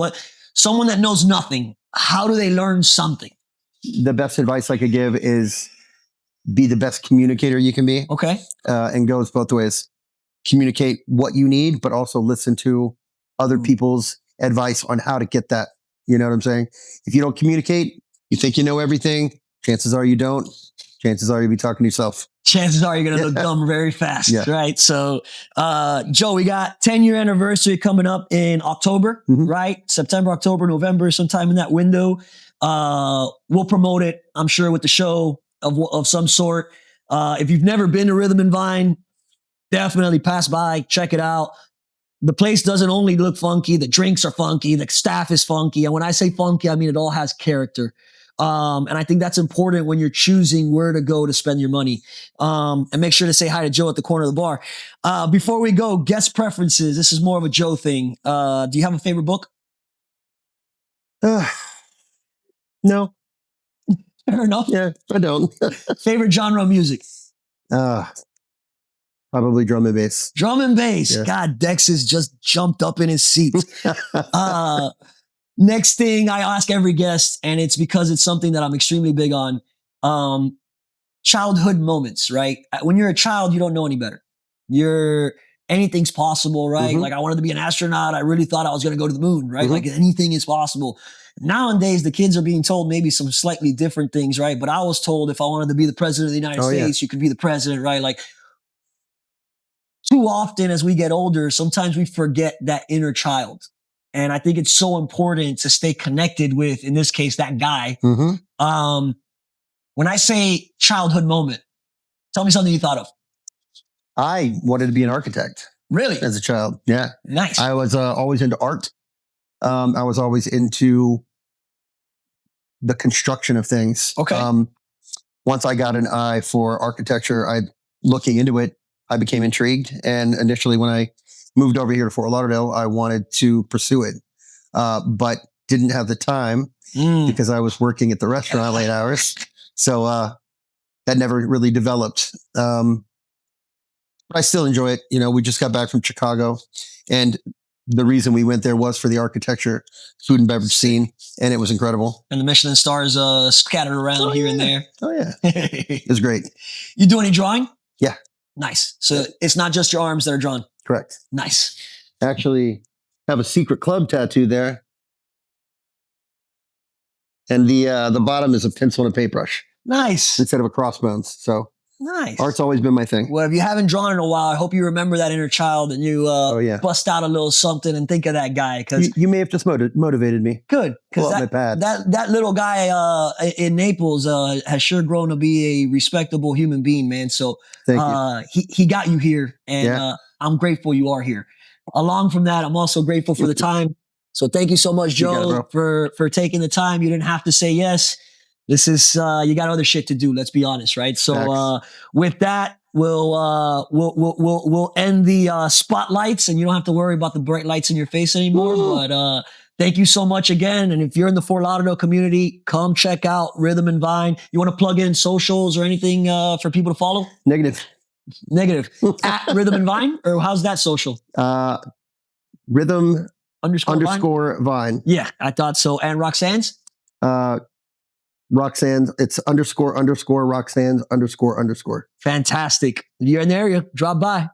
Someone that knows nothing, how do they learn something? The best advice I could give is be the best communicator you can be. Okay. And goes both ways. Communicate what you need, but also listen to other people's advice on how to get that. You know what I'm saying? If you don't communicate, you think you know everything. Chances are you don't. Chances are you'll be talking to yourself. Chances are you're going to look dumb very fast, right? So, Joe, we got 10-year anniversary coming up in October, right? September, October, November, sometime in that window. We'll promote it, I'm sure, with the show of some sort. If you've never been to Rhythm and Vine, definitely pass by, check it out. The place doesn't only look funky, the drinks are funky, the staff is funky. And when I say funky, I mean it all has character. And I think that's important when you're choosing where to go to spend your money. And make sure to say hi to Joe at the corner of the bar. Before we go, guest preferences. This is more of a Joe thing. Do you have a favorite book? No. Fair enough. Yeah, I don't. Favorite genre of music? Probably drum and bass. Drum and bass. Yeah. God, Dex has just jumped up in his seat. Next thing I ask every guest, and it's because it's something that I'm extremely big on, childhood moments, right? When you're a child, you don't know any better. Anything's possible, right? Like I wanted to be an astronaut. I really thought I was going to go to the moon, right? Like anything is possible. Nowadays, the kids are being told maybe some slightly different things, right? But I was told if I wanted to be the president of the United States, you could be the president, right? Like too often as we get older, sometimes we forget that inner child. And I think it's so important to stay connected with, in this case, that guy. When I say childhood moment, tell me something you thought of. I wanted to be an architect. Really? As a child. Yeah. Nice. I was always into art. I was always into the construction of things. Okay. Once I got an eye for architecture, looking into it, I became intrigued. And initially when I moved over here to Fort Lauderdale, I wanted to pursue it, but didn't have the time because I was working at the restaurant late hours. So that never really developed. But I still enjoy it. We just got back from Chicago, and the reason we went there was for the architecture, food and beverage scene, and it was incredible. And the Michelin stars scattered around here and there. Oh, yeah. It was great. You do any drawing? Yeah. Nice. So it's not just your arms that are drawn? Correct. Nice. Actually have a secret club tattoo there. And the bottom is a pencil and a paintbrush. Nice. Instead of a crossbones. So nice. Art's always been my thing. Well, if you haven't drawn in a while, I hope you remember that inner child and you bust out a little something and think of that guy. Because you may have just motivated me. Good. Because that little guy in Naples has sure grown to be a respectable human being, man. So he got you here, and I'm grateful you are here. Along from that, I'm also grateful for the time. So thank you so much, Joe, for taking the time. You didn't have to say yes. This is you got other shit to do. Let's be honest, right? So with that, we'll end the spotlights, and you don't have to worry about the bright lights in your face anymore. But Thank you so much again. And if you're in the Fort Lauderdale community, come check out Rhythm and Vine. You want to plug in socials or anything for people to follow? Negative. At Rhythm and Vine? Or how's that social? Rhythm Underscore Vine. Yeah, I thought so. And Roxanne's? Roxanne, it's __Roxanne __. Fantastic. If you're in the area, drop by.